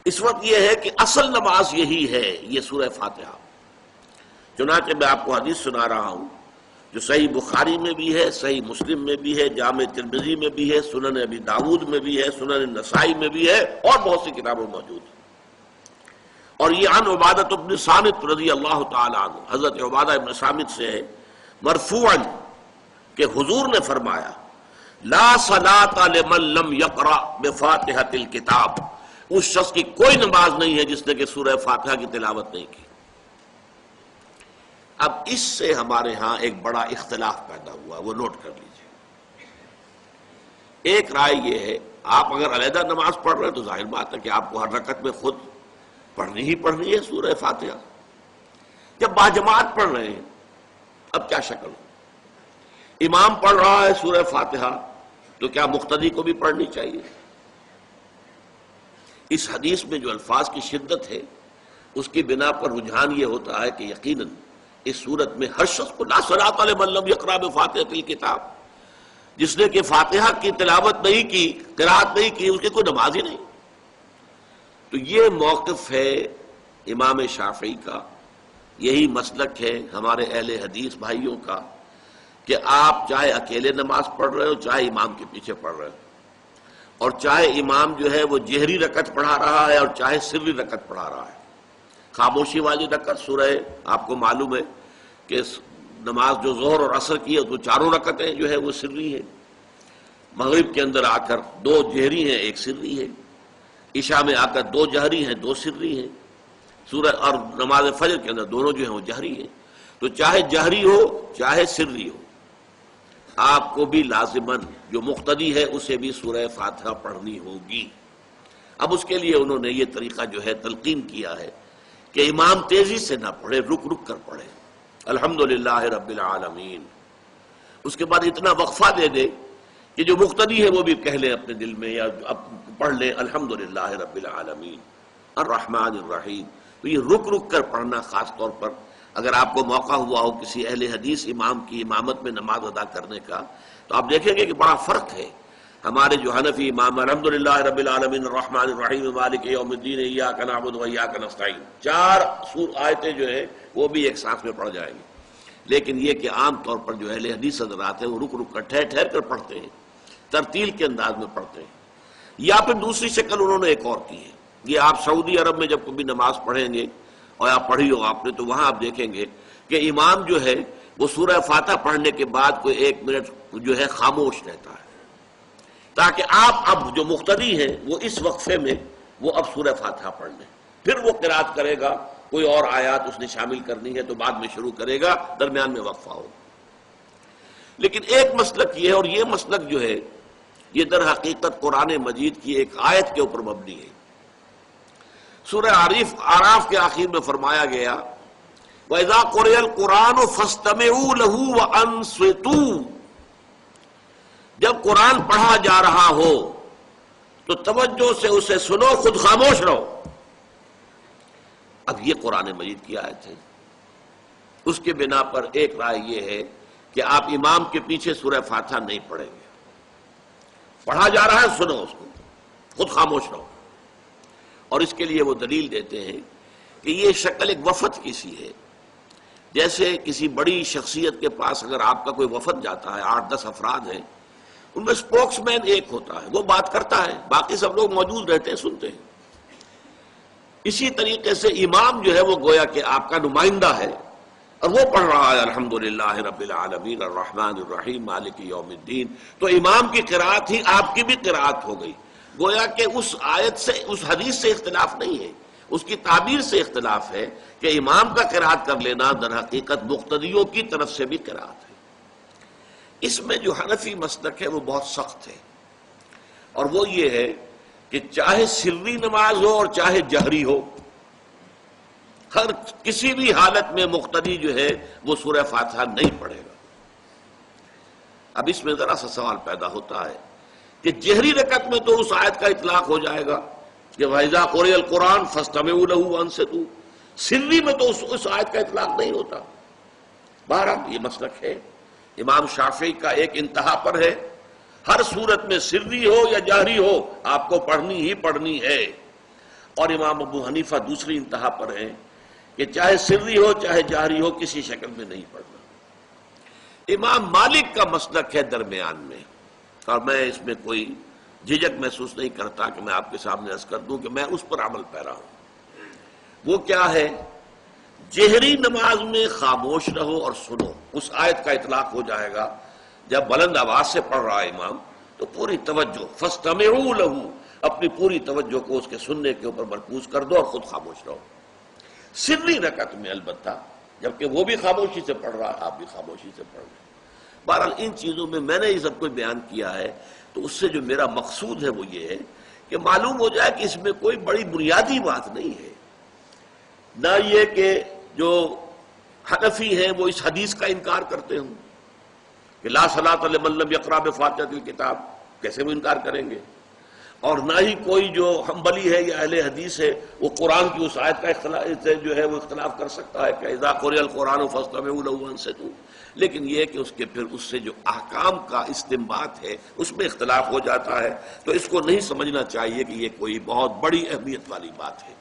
اس وقت یہ ہے کہ اصل نماز یہی ہے، یہ سورہ فاتحہ۔ چنانچہ میں آپ کو حدیث سنا رہا ہوں جو صحیح بخاری میں بھی ہے، صحیح مسلم میں بھی ہے، جامع ترمذی میں بھی ہے، سنن ابی داود میں بھی ہے، سنن نسائی میں بھی ہے، اور بہت سی کتابوں موجود ہے۔ اور یہ عن عبادۃ بن صامت رضی اللہ تعالی عنہ، حضرت عبادہ بن صامت سے ہے مرفوعا کہ حضور نے فرمایا لا صلاۃ لمن لم یقرأ بفاتحۃ الکتاب، اس شخص کی کوئی نماز نہیں ہے جس نے کہ سورہ فاتحہ کی تلاوت نہیں کی۔ اب اس سے ہمارے ہاں ایک بڑا اختلاف پیدا ہوا، وہ نوٹ کر لیجئے۔ ایک رائے یہ ہے آپ اگر علیحدہ نماز پڑھ رہے ہیں تو ظاہر بات ہے کہ آپ کو ہر رکعت میں خود پڑھنی ہی پڑھنی ہے سورہ فاتحہ۔ جب باجماعت پڑھ رہے ہیں اب کیا شکل ہو؟ امام پڑھ رہا ہے سورہ فاتحہ تو کیا مقتدی کو بھی پڑھنی چاہیے؟ اس حدیث میں جو الفاظ کی شدت ہے اس کی بنا پر رجحان یہ ہوتا ہے کہ یقیناً اس صورت میں ہر شخص کو لا صلاۃ لمن لم یقرأ بفاتحۃ الکتاب، جس نے کہ فاتحہ کی تلاوت نہیں کی، قرات نہیں کی، اس کی کوئی نماز ہی نہیں۔ تو یہ موقف ہے امام شافعی کا، یہی مسلک ہے ہمارے اہل حدیث بھائیوں کا کہ آپ چاہے اکیلے نماز پڑھ رہے ہو، چاہے امام کے پیچھے پڑھ رہے ہو، اور چاہے امام جو ہے وہ جہری رکعت پڑھا رہا ہے اور چاہے سری رکعت پڑھا رہا ہے۔ خاموشی والی رکعت سورہ آپ کو معلوم ہے کہ نماز جو ظہر اور عصر کی ہے تو چاروں رکعتیں جو ہے وہ سری ہے، مغرب کے اندر آ کر دو جہری ہیں ایک سری ہے، عشاء میں آ کر دو جہری ہیں دو سری ہیں، سورہ اور نماز فجر کے اندر دونوں جو ہیں وہ جہری ہیں۔ تو چاہے جہری ہو چاہے سری ہو آپ کو بھی لازماً جو مقتدی ہے اسے بھی سورہ فاتحہ پڑھنی ہوگی۔ اب اس کے لیے انہوں نے یہ طریقہ جو ہے تلقین کیا ہے کہ امام تیزی سے نہ پڑھے، رک رک کر پڑھے الحمدللہ رب العالمین، اس کے بعد اتنا وقفہ دے دے کہ جو مقتدی ہے وہ بھی کہہ لے اپنے دل میں یا پڑھ لے الحمدللہ رب العالمین الرحمن الرحیم۔ تو یہ رک رک کر پڑھنا، خاص طور پر اگر آپ کو موقع ہوا ہو کسی اہل حدیث امام کی امامت میں نماز ادا کرنے کا تو آپ دیکھیں گے کہ بڑا فرق ہے۔ ہمارے جو حنفی امام الحمدللہ رب العالمین الرحمن الرحیم مالک یوم الدین ایاک نعبد و ایاک نستعین، چار آیتیں جو ہیں وہ بھی ایک ساتھ میں پڑھ جائیں گے، لیکن یہ کہ عام طور پر جو اہل حدیث حضرات ہیں وہ رک رک کر ٹھہر ٹھہر کر پڑھتے ہیں، ترتیل کے انداز میں پڑھتے ہیں۔ یا پھر دوسری شکل انہوں نے ایک اور کی ہے، یہ آپ سعودی عرب میں جب کبھی نماز پڑھیں گے اور آپ پڑھی ہو آپ نے تو وہاں آپ دیکھیں گے کہ امام جو ہے وہ سورہ فاتحہ پڑھنے کے بعد کوئی 1 منٹ جو ہے خاموش رہتا ہے تاکہ آپ اب جو مقتدی ہیں وہ اس وقفے میں وہ اب سورہ فاتحہ پڑھ لیں، پھر وہ قرات کرے گا، کوئی اور آیات اس نے شامل کرنی ہے تو بعد میں شروع کرے گا، درمیان میں وقفہ ہو۔ لیکن ایک مسلک یہ ہے، اور یہ مسلک جو ہے یہ در حقیقت قرآن مجید کی ایک آیت کے اوپر مبنی ہے۔ سورہ اعراف کے آخر میں فرمایا گیا وَإِذَا قُرِئَ الْقُرْآنُ فَاسْتَمِعُوا لَهُ وَأَنصِتُوا، جب قرآن پڑھا جا رہا ہو تو توجہ سے اسے سنو، خود خاموش رہو۔ اب یہ قرآن مجید کی آیت ہے، اس کے بنا پر ایک رائے یہ ہے کہ آپ امام کے پیچھے سورہ فاتحہ نہیں پڑھیں گے، پڑھا جا رہا ہے سنو اس کو، خود خاموش رہو۔ اور اس کے لیے وہ دلیل دیتے ہیں کہ یہ شکل ایک وفد کی سی ہے، جیسے کسی بڑی شخصیت کے پاس اگر آپ کا کوئی وفد جاتا ہے، 8-10 افراد ہیں، ان میں سپوکس مین ایک ہوتا ہے، وہ بات کرتا ہے، باقی سب لوگ موجود رہتے ہیں، سنتے ہیں۔ اسی طریقے سے امام جو ہے وہ گویا کہ آپ کا نمائندہ ہے اور وہ پڑھ رہا ہے الحمدللہ رب العالمین الرحمن الرحیم مالک یوم الدین، تو امام کی قرات ہی آپ کی بھی قرات ہو گئی۔ گویا کہ اس آیت سے، اس حدیث سے اختلاف نہیں ہے، اس کی تعبیر سے اختلاف ہے کہ امام کا قرات کر لینا در حقیقت مقتدیوں کی طرف سے بھی قرات ہے۔ اس میں جو حنفی مسلک ہے وہ بہت سخت ہے، اور وہ یہ ہے کہ چاہے سری نماز ہو اور چاہے جہری ہو، ہر کسی بھی حالت میں مقتدی جو ہے وہ سورہ فاتحہ نہیں پڑھے گا۔ اب اس میں ذرا سا سوال پیدا ہوتا ہے کہ جہری رکعت میں تو اس آیت کا اطلاق ہو جائے گا کہ وَإِذَا قُرِئَ الْقُرْآنُ فَاسْتَمِعُوا لَهُ وَأَنصِتُوا، سری میں تو اس آیت کا اطلاق نہیں ہوتا۔ بہرحال یہ مسلک ہے امام شافعی کا، ایک انتہا پر ہے، ہر صورت میں سری ہو یا جہری ہو آپ کو پڑھنی ہی پڑھنی ہے۔ اور امام ابو حنیفہ دوسری انتہا پر ہیں کہ چاہے سری ہو چاہے جہری ہو کسی شکل میں نہیں پڑھنا۔ امام مالک کا مسلک ہے درمیان میں، اور میں اس میں کوئی جھجک محسوس نہیں کرتا کہ میں آپ کے سامنے عرض کر دوں کہ میں اس پر عمل پیرا ہوں۔ وہ کیا ہے؟ جہری نماز میں خاموش رہو اور سنو، اس آیت کا اطلاق ہو جائے گا جب بلند آواز سے پڑھ رہا ہے امام تو پوری توجہ، فاستمعوا لہ، اپنی پوری توجہ کو اس کے سننے کے اوپر مرکوز کر دو اور خود خاموش رہو۔ سری رکعت میں البتہ جبکہ وہ بھی خاموشی سے پڑھ رہا ہے، آپ بھی خاموشی سے پڑھ رہے ہیں۔ بہرحال ان چیزوں میں نے یہ سب کو بیان کیا ہے تو اس سے جو میرا مقصود ہے وہ یہ ہے کہ معلوم ہو جائے کہ اس میں کوئی بڑی بنیادی بات نہیں ہے، نہ یہ کہ جو حنفی ہیں وہ اس حدیث کا انکار کرتے ہوں کہ لا صلاۃ لمن لم یقرأ بفاتحۃ الکتاب، کیسے وہ انکار کریں گے؟ اور نہ ہی کوئی جو حنبلی ہے یا اہل حدیث ہے وہ قرآن کی اس آیت کا اختلاف جو ہے وہ اختلاف کر سکتا ہے کہ اذا قرئ القرآن فاستمعوا له وانصتوا، لیکن یہ کہ اس کے پھر اس سے جو احکام کا استنباط ہے اس میں اختلاف ہو جاتا ہے، تو اس کو نہیں سمجھنا چاہیے کہ یہ کوئی بہت بڑی اہمیت والی بات ہے۔